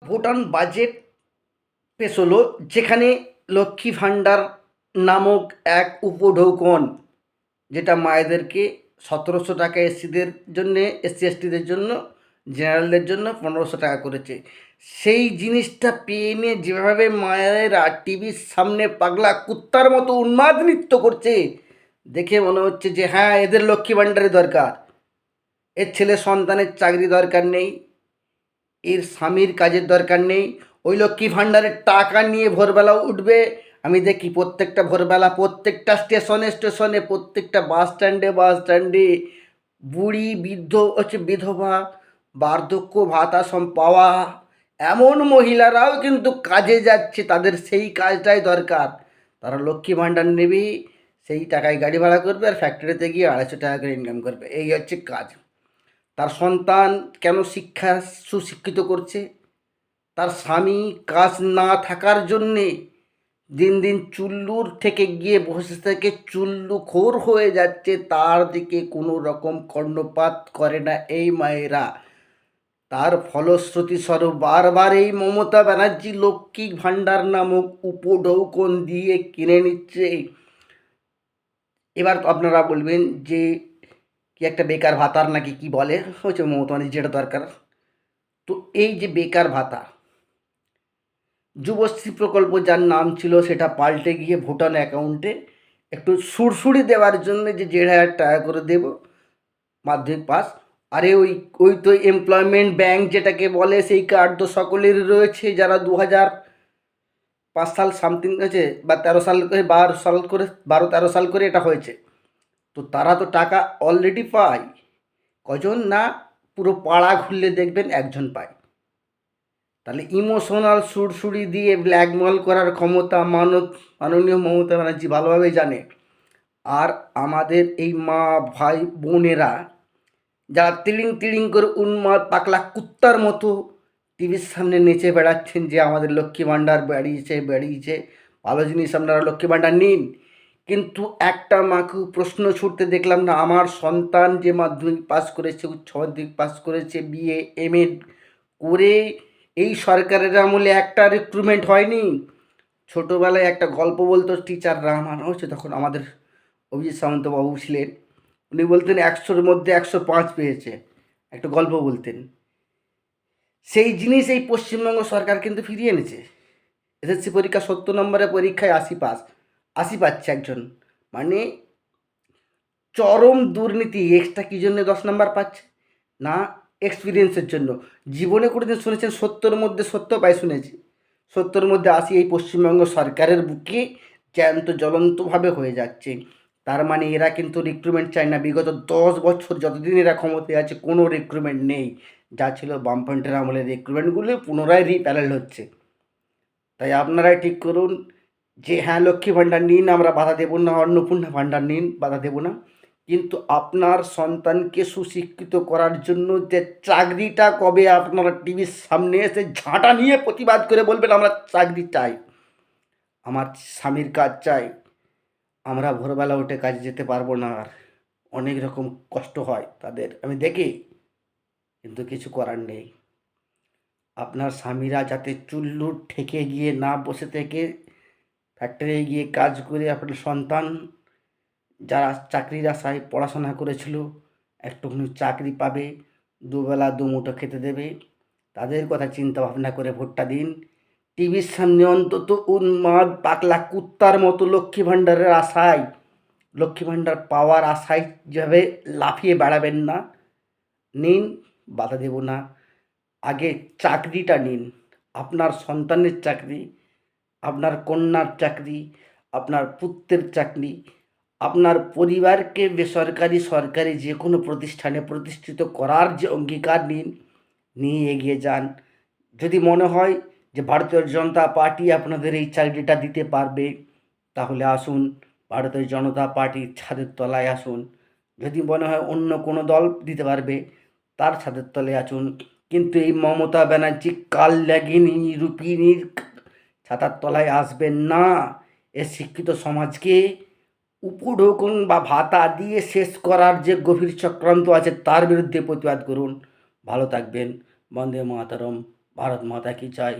Bhutan budget পেশ হলো, যেখানে লক্ষ্মী ভাণ্ডার নামক এক উপঢৌকন, যেটা মায়েদেরকে ১৭০০ টাকা এসসিদের জন্যে, এসসি এসটিদের জন্য, জেনারেলদের জন্য ১৫০০ টাকা করেছে। সেই জিনিসটা পেয়ে নিয়ে যেভাবে মায়েরা টিভির সামনে পাগলা কুত্তার মতো উন্মাদ নৃত্য করছে, দেখে মনে হচ্ছে যে হ্যাঁ, এদের লক্ষ্মী ভাণ্ডারের দরকার। এর ছেলে সন্তানের চাকরি দরকার নেই, এর স্বামীর কাজের দরকার নেই, ওই লক্ষ্মী ভাণ্ডারের টাকা নিয়ে ভোরবেলা উঠবে। আমি দেখি প্রত্যেকটা ভোরবেলা প্রত্যেকটা স্টেশনে স্টেশনে, প্রত্যেকটা বাস স্ট্যান্ডে বাস স্ট্যান্ডে বুড়ি, বৃদ্ধ, বিধবা, বার্ধক্য ভাতা পাওয়া এমন মহিলারাও কিন্তু কাজে যাচ্ছে, তাদের সেই কাজটাই দরকার। তারা লক্ষ্মী ভাণ্ডার নেবে, সেই টাকায় গাড়ি ভাড়া করবে আর ফ্যাক্টরিতে গিয়ে ২৫০ টাকা করে ইনকাম করবে। এই হচ্ছে কাজ। তার সন্তান কেন শিক্ষা সুশিক্ষিত করছে? তার স্বামী কাজ না থাকার জন্যে দিন দিন চুল্লুর থেকে গিয়ে বসে থেকে চুল্লুখোর হয়ে যাচ্ছে, তার দিকে কোনো রকম কর্ণপাত করে না এই মায়েরা। তার ফলশ্রুতি স্বরূপ বারবার এই মমতা ব্যানার্জি লক্ষ্মী ভাণ্ডার নামক উপঢৌকন দিয়ে কিনে নিচ্ছে। এবার আপনারা বলবেন যে কি একটা বেকার ভাতার নাকি কি বলে হচ্ছে মমতা ব্যানার্জি, যেটা দরকার। তো এই যে বেকার ভাতা, যুবশ্রী প্রকল্প যার নাম ছিল, সেটা পাল্টে গিয়ে ভুটান অ্যাকাউন্টে একটু সুড়সুড়ি দেওয়ার জন্য যে ১,৫০০ টাকা করে দেব মাধ্যমিক পাস। আরে ওই ওই তো এমপ্লয়মেন্ট ব্যাংক যেটাকে বলে, সেই কার্ড তো সকলেরই রয়েছে, যারা ২০০৫ সাল সামথিং হয়েছে বা ১৩ সাল করে ১২ সাল করে ১২-১৩ সাল করে এটা হয়েছে। তো তারা তো টাকা অলরেডি পায়। কজন না, পুরো পাড়া ঘুরলে দেখবেন একজন পায়। তাহলে ইমোশনাল সুড়সুড়ি দিয়ে ব্ল্যাকমেল করার ক্ষমতা মাননীয় মমতা ব্যানার্জি ভালোভাবেই জানে। আর আমাদের এই মা ভাই বোনেরা যারা তিলিং তিলিং করে উন্মাদ পাকলা কুত্তার মতো টিভির সামনে নেচে বেড়াচ্ছেন যে আমাদের লক্ষ্মী ভাণ্ডার বেরিয়েছে বেরিয়েছে, ভালো জিনিস, আপনারা লক্ষ্মী ভাণ্ডার নিন। কিন্তু একটা মাকেও প্রশ্ন ছুটতে দেখলাম না। আমার সন্তান যে মাধ্যমিক পাস করেছে, উচ্চ মাধ্যমিক পাস করেছে, বিএ এমএ করে, এই সরকারের আমলে একটা রিক্রুটমেন্ট হয়নি। ছোটোবেলায় একটা গল্প বলতো টিচাররা, আমার হচ্ছে তখন আমাদের অভিজিৎ সামন্তবাবু ছিলেন, উনি বলতেন ১০০-র মধ্যে ১০৫ পেয়েছে, একটা গল্প বলতেন। সেই জিনিস এই পশ্চিমবঙ্গ সরকার কিন্তু ফিরিয়ে এনেছে। এসএসসি পরীক্ষা ৭০ নম্বরের পরীক্ষায় ৮০ পাচ্ছে একজন, মানে চরম দুর্নীতি। এক্সট্রা কী জন্য ১০ নম্বর পাচ্ছে না? এক্সপিরিয়েন্সের জন্য। জীবনে কোনোদিন শুনেছেন ৭০-র মধ্যে ৭০ পায়? শুনেছি। ৭০-র মধ্যে ৮০ এই পশ্চিমবঙ্গ সরকারের বুকে জ্যান্ত জ্বলন্তভাবে হয়ে যাচ্ছে। তার মানে এরা কিন্তু রিক্রুটমেন্ট চায় না। বিগত ১০ বছর যতদিন এরা ক্ষমতায় আছে কোনো রিক্রুটমেন্ট নেই। যা ছিল বামফ্রন্টের আমলের রিক্রুটমেন্টগুলো পুনরায় রিপ্যানেল হচ্ছে। তাই আপনারাই ঠিক করুন যে হ্যাঁ, লক্ষ্মী ভাণ্ডার নিন, আমরা বাধা দেব না, অন্নপূর্ণা ভাণ্ডার নিন, বাধা দেব না। কিন্তু আপনার সন্তানকে সুশিক্ষিত করার জন্য যে চাকরিটা কবে আপনারা টিভির সামনে এসে ঝাঁটা নিয়ে প্রতিবাদ করে বলবেন আমরা চাকরি চাই, আমার স্বামীর কাজ চাই, আমরা ভোরবেলা উঠে কাজে যেতে পারবো না, আর অনেক রকম কষ্ট হয় তাদের, আমি দেখি, কিন্তু কিছু করার নেই। আপনার স্বামীরা যাতে চুল্লুর ঠেকে গিয়ে না বসে থেকে ফ্যাক্টরি গিয়ে কাজ করে আপনার সন্তান যারা চাকরির আশায় পড়াশোনা করেছিল একটুখানি চাকরি পাবে, দুবেলা দুমুঠো খেতে দেবে, তাদের কথা চিন্তা ভাবনা করে ভোটটা দিন। টিভির সামনে অন্তত উন্মাদ পাগলা কুত্তার মতো লক্ষ্মী ভাণ্ডারের আশায়, লক্ষ্মী ভাণ্ডার পাওয়ার আশায় যেভাবে লাফিয়ে বেড়াবেন না। নিন, বাধা দেব না, আগে চাকরিটা নিন। আপনার সন্তানের চাকরি, আপনার কন্যার চাকরি, আপনার পুত্রের চাকরি, আপনার পরিবারকে বেসরকারি সরকারি যে কোনো প্রতিষ্ঠানে প্রতিষ্ঠিত করার যে অঙ্গীকার নিন, নিয়ে এগিয়ে যান। যদি মনে হয় যে ভারতীয় জনতা পার্টি আপনাদের এই চাকরিটা দিতে পারবে, তাহলে আসুন, ভারতীয় জনতা পার্টির ছাদের তলায় আসুন। যদি মনে হয় অন্য কোনো দল দিতে পারবে, তার ছাদের তলায় আসুন। কিন্তু এই মমতা ব্যানার্জি কালনাগিনী রূপিণীর ছাতার তলায় আসবেন না। এ শিক্ষিত সমাজকে উপঢৌকন বা ভাতা দিয়ে শেষ করার যে গভীর চক্রান্ত আছে, তার বিরুদ্ধে প্রতিবাদ করুন। ভালো থাকবেন। বন্দে মাতরম। ভারত মাতা কি জয়।